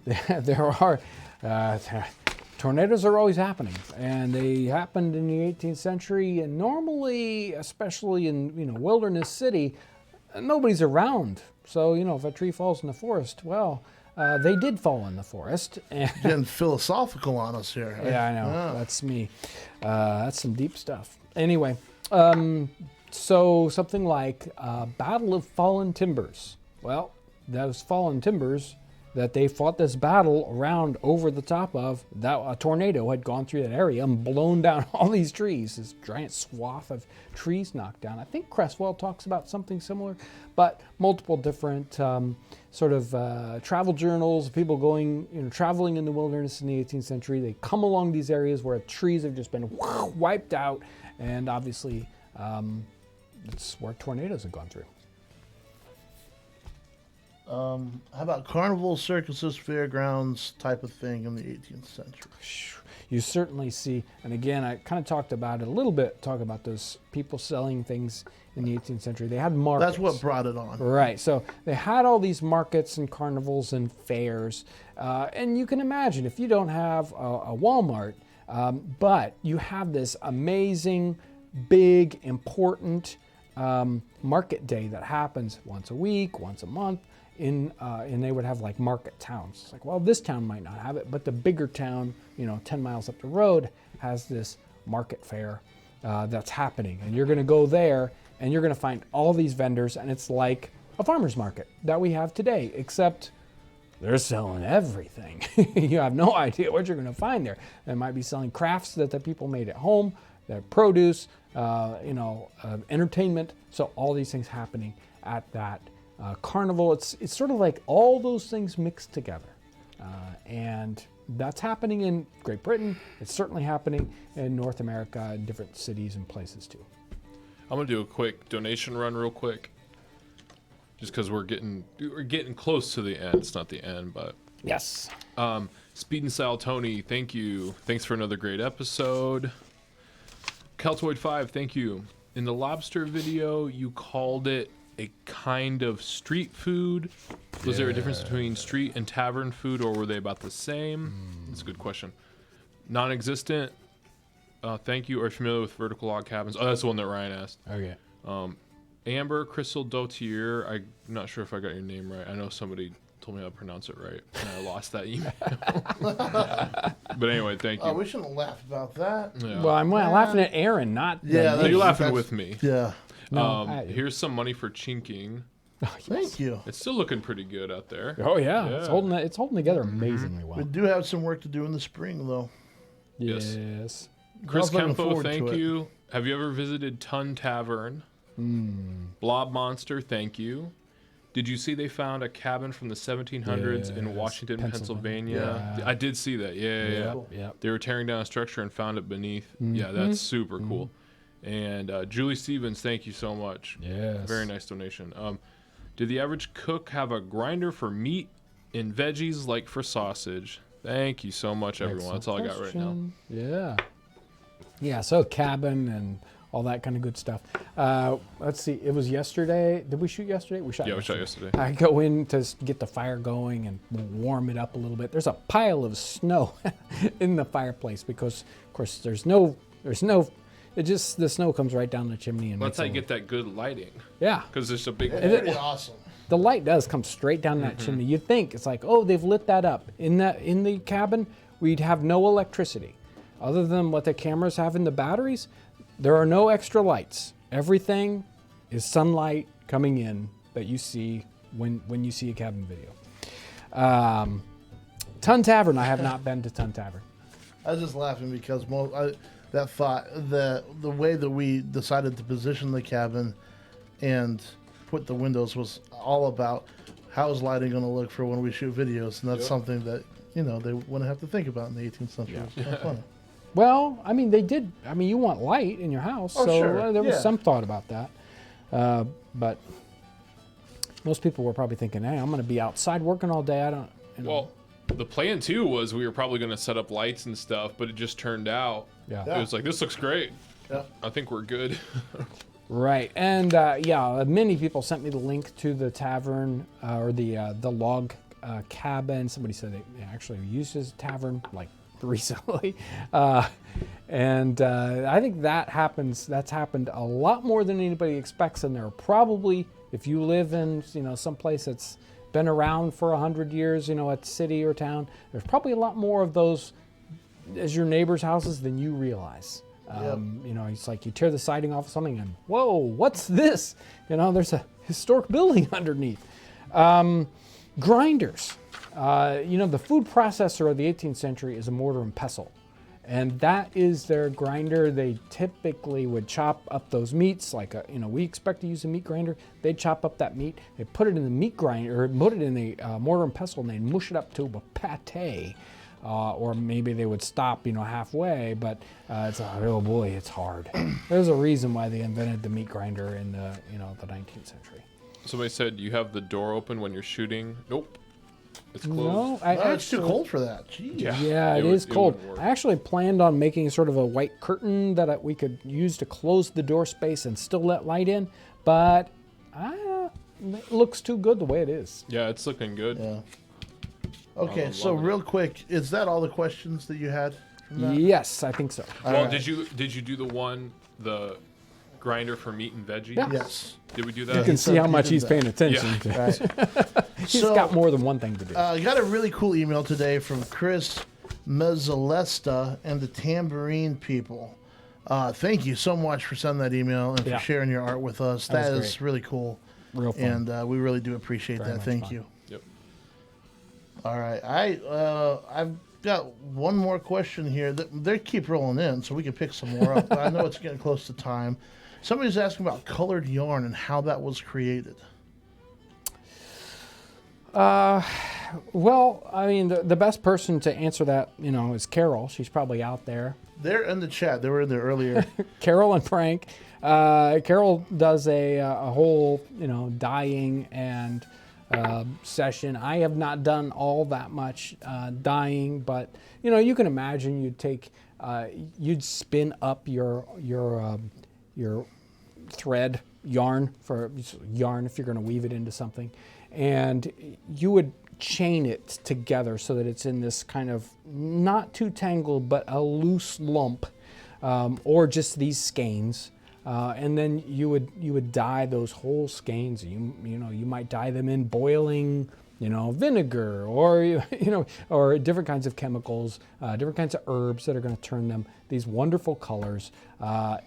There are. Tornadoes are always happening, and they happened in the 18th century, and normally, especially in wilderness city, nobody's around. So, if a tree falls in the forest, well, they did fall in the forest. And Getting philosophical on us here. yeah, I know. Yeah. That's me. That's some deep stuff. Anyway, so something like Battle of Fallen Timbers. Well, those fallen timbers that they fought this battle around over the top of, that a tornado had gone through that area and blown down all these trees. This giant swath of trees knocked down. I think Cresswell talks about something similar, but multiple different travel journals, people going, traveling in the wilderness in the 18th century. They come along these areas where trees have just been wiped out, and obviously it's where tornadoes have gone through. How about carnivals, circuses, fairgrounds type of thing in the 18th century? You certainly see, and again, I kind of talked about it a little bit, talk about those people selling things in the 18th century. They had markets. That's what brought it on. Right, so they had all these markets and carnivals and fairs, and you can imagine if you don't have a Walmart, but you have this amazing, big, important market day that happens once a week, once a month, and they would have like market towns. It's like, well, this town might not have it, but the bigger town, 10 miles up the road has this market fair that's happening. And you're going to go there and you're going to find all these vendors, and it's like a farmer's market that we have today, except they're selling everything. You have no idea what you're going to find there. They might be selling crafts that the people made at home, their produce, entertainment. So all these things happening at that carnival. It's sort of like all those things mixed together. And that's happening in Great Britain. It's certainly happening in North America, in different cities and places too. I'm gonna do a quick donation run real quick, just because we're getting close to the end. It's not the end, but Yes. Speed and Sal Tony, thank you. Thanks for another great episode. Keltoid 5, thank you. In the lobster video, you called it a kind of street food. Was there a difference between street and tavern food, or were they about the same? That's a good question. Non-existent. Thank you. Are you familiar with vertical log cabins? Oh, that's the one that Ryan asked. Okay. Amber Crystal Dautier. I'm not sure if I got your name right. I know somebody told me how to pronounce it right, and I lost that email. But anyway, thank you. Oh, we shouldn't laugh about that. Yeah. Well, I'm laughing at Aaron, not Yeah, No, you're laughing that's- with me. Yeah. Here's some money for chinking. Thank you. It's still looking pretty good out there. Oh yeah, Yeah. It's holding together amazingly well. We do have some work to do in the spring, though. Yes. Yes. Chris I was looking Kempo, forward thank to it. you. Have you ever visited Tun Tavern? Blob Monster, thank you. Did you see they found a cabin from the 1700s in Yes, Washington, Pennsylvania. Pennsylvania? Yeah. I did see that. Yeah. Yep. They were tearing down a structure and found it beneath. Yeah, that's super cool. And Julie Stevens, thank you so much. Yes. Very nice donation. Did the average cook have a grinder for meat and veggies like for sausage? Thank you so much, everyone. That's all I got right now. Question. Yeah. Yeah, so cabin and all that kind of good stuff. Let's see, it was yesterday. Did we shoot yesterday? We shot yesterday. I go in to get the fire going and warm it up a little bit. There's a pile of snow in the fireplace because, of course, the snow comes right down the chimney. And That's how you makes get that good lighting. Yeah. Because there's a big... Pretty awesome. The light does come straight down that chimney. You'd think it's like, oh, they've lit that up. In the cabin, we'd have no electricity. Other than what the cameras have in the batteries, there are no extra lights. Everything is sunlight coming in that you see when you see a cabin video. Tun Tavern, I have not been to Tun Tavern. I was just laughing because the way that we decided to position the cabin and put the windows was all about how is lighting going to look for when we shoot videos, and that's something that they wouldn't have to think about in the 18th century. It's kind of funny. Well, I mean, they did. I mean, you want light in your house, Oh, so sure. there was Yeah. some thought about that. But most people were probably thinking, "Hey, I'm going to be outside working all day. I don't." Well, the plan too was we were probably going to set up lights and stuff, but it just turned out Yeah. it was like, this looks great. Yeah. I think we're good. Right, and many people sent me the link to the tavern or the log cabin. Somebody said they actually used it as a tavern, like recently. And I think that's happened a lot more than anybody expects. And there are probably, if you live in, someplace that's been around for 100 years, a city or town, there's probably a lot more of those as your neighbors' houses than you realize. It's like you tear the siding off of something and, whoa, what's this? There's a historic building underneath. Grinders. The food processor of the 18th century is a mortar and pestle. And that is their grinder. They typically would chop up those meats like, we expect to use a meat grinder. They'd chop up that meat. They put it in the meat grinder, or put it in the mortar and pestle, and they'd mush it up to a pate. Or maybe they would stop, halfway, but it's hard. There's a reason why they invented the meat grinder in the 19th century. Somebody said you have the door open when you're shooting. Nope. It's closed. No, it's too cold for that. Jeez. Yeah, it is cold. I actually planned on making sort of a white curtain that we could use to close the door space and still let light in, but it looks too good the way it is. Yeah, it's looking good. Yeah. Okay, so real quick, is that all the questions that you had from that? Yes, I think so. Well, right. did you do the grinder for meat and veggie? Yeah. Yes. Did we do You that? can see how he much did he's that. paying attention Yeah. to. Right. He's got more than one thing to do. I got a really cool email today from Chris Mezzalesta and the Tambourine People. Thank you so much for sending that email and for sharing your art with us. That was is really cool. Real fun. And we really do appreciate Very that. much Thank fun. you. Yep. All right. I've got one more question here. They keep rolling in, so we can pick some more up. But I know it's getting close to time. Somebody's asking about colored yarn and how that was created. Well, I mean, the best person to answer that, is Carol. She's probably out there. They're in the chat. They were in there earlier. Carol and Frank. Carol does a whole, dyeing and session. I have not done all that much dyeing, but you can imagine you'd spin up your thread yarn if you're going to weave it into something, and you would chain it together so that it's in this kind of not too tangled but a loose lump, or just these skeins. And then you would dye those whole skeins. You might dye them in boiling, vinegar, or or different kinds of chemicals, different kinds of herbs that are going to turn them these wonderful colors.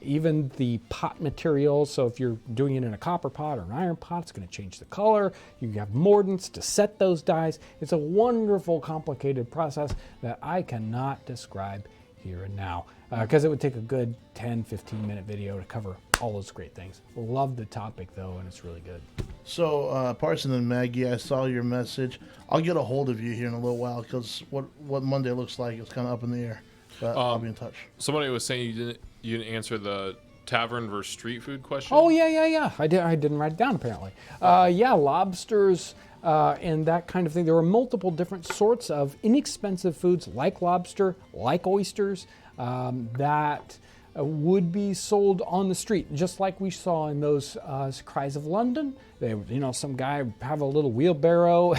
Even the pot materials. So if you're doing it in a copper pot or an iron pot, it's going to change the color. You have mordants to set those dyes. It's a wonderful, complicated process that I cannot describe here and now, because it would take a good 10-15 minute video to cover all those great things. Love the topic though, and it's really good. So Parson and Maggie, I saw your message. I'll get a hold of you here in a little while, because what Monday looks like is kind of up in the air. But I'll be in touch. Somebody was saying you didn't answer the tavern versus street food question. Oh yeah. I didn't write it down apparently. Lobsters and that kind of thing. There are multiple different sorts of inexpensive foods like lobster, like oysters, that would be sold on the street, just like we saw in those Cries of London. They, some guy would have a little wheelbarrow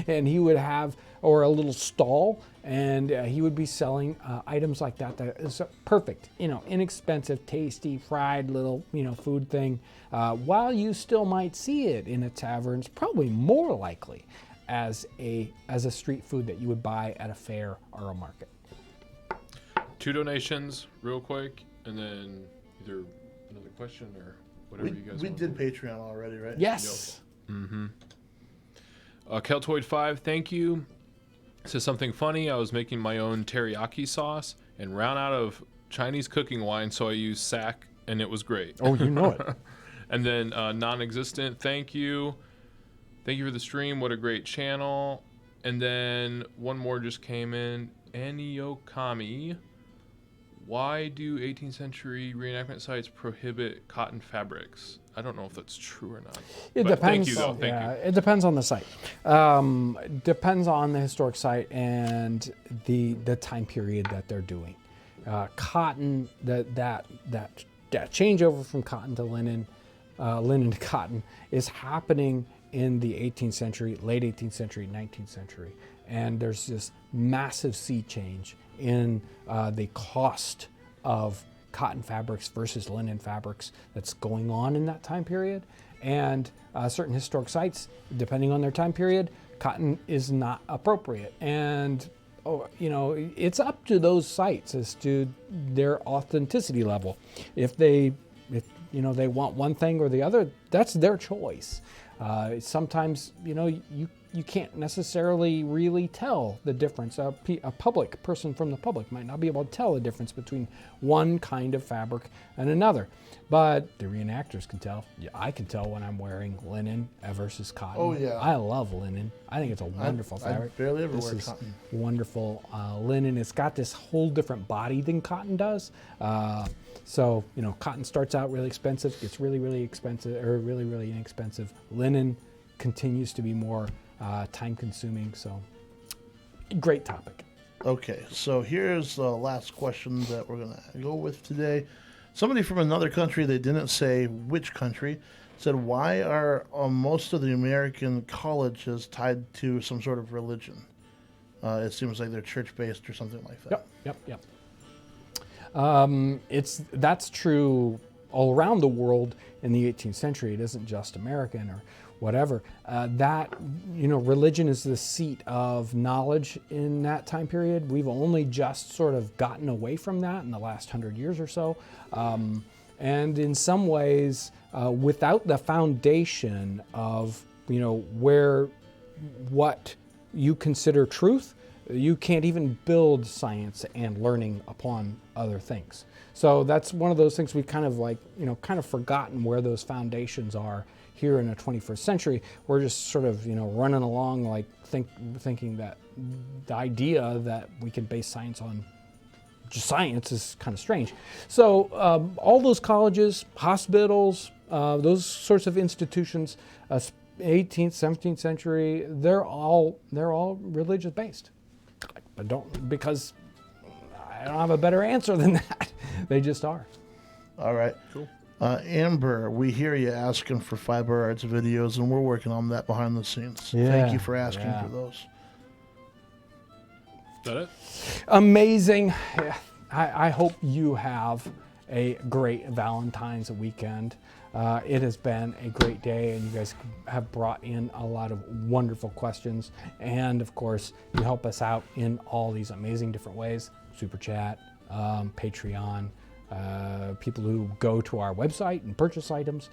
and he would have, or a little stall, and he would be selling items like that. That is perfect, inexpensive, tasty, fried little, food thing. While you still might see it in a tavern, it's probably more likely as a street food that you would buy at a fair or a market. 2 donations, real quick, and then either another question or whatever you guys We want. did Patreon already, right? Yes. Keltoid5, thank you. Says something funny. I was making my own teriyaki sauce and ran out of Chinese cooking wine, so I used sack, and it was great. Oh, you know it. And then non-existent, thank you. Thank you for the stream. What a great channel. And then one more just came in. Aniokami. Why do 18th century reenactment sites prohibit cotton fabrics? I don't know if that's true or not. It But depends. Thank you, though. Thank you. It depends on the site. Depends on the historic site and the time period that they're doing. Cotton, that changeover from cotton to linen, linen to cotton is happening in the 18th century, late 18th century, 19th century, and there's this massive sea change in the cost of cotton fabrics versus linen fabrics that's going on in that time period. And certain historic sites, depending on their time period, cotton is not appropriate. And it's up to those sites as to their authenticity level. If they want one thing or the other, that's their choice. Sometimes, you can't necessarily really tell the difference. A public person from the public might not be able to tell the difference between one kind of fabric and another. But the reenactors can tell. Yeah, I can tell when I'm wearing linen versus cotton. Oh, yeah. I love linen. I think it's a wonderful fabric. I barely ever This wear is cotton. wonderful linen. It's got this whole different body than cotton does. So, cotton starts out really expensive, gets really, really expensive, or really, really inexpensive. Linen continues to be more time consuming. So, great topic. Okay, so here's the last question that we're going to go with today. Somebody from another country, they didn't say which country, said, why are most of the American colleges tied to some sort of religion? It seems like they're church-based or something like that. Yep. That's true all around the world in the 18th century. It isn't just American or whatever. Religion is the seat of knowledge in that time period. We've only just sort of gotten away from that in the last 100 years or so. And in some ways, without the foundation of, what you consider truth, you can't even build science and learning upon other things. So that's one of those things we kind of forgotten where those foundations are here in the 21st century. We're just sort of, running along like thinking that the idea that we can base science on just science is kind of strange. So all those colleges, hospitals, those sorts of institutions, 18th, 17th century, they're all religious based. Because I don't have a better answer than that. They just are. All right. Cool. Amber, we hear you asking for fiber arts videos, and we're working on that behind the scenes. Yeah, Thank you for asking for those. Is that it? Amazing. I hope you have a great Valentine's weekend. It has been a great day, and you guys have brought in a lot of wonderful questions. And of course, you help us out in all these amazing different ways. Super Chat, Patreon, people who go to our website and purchase items,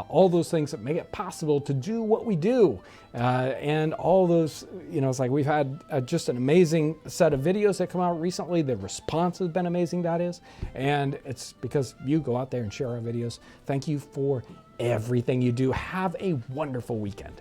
all those things that make it possible to do what we do. And all those, it's like we've had just an amazing set of videos that come out recently. The response has been amazing, that is. And it's because you go out there and share our videos. Thank you for everything you do. Have a wonderful weekend.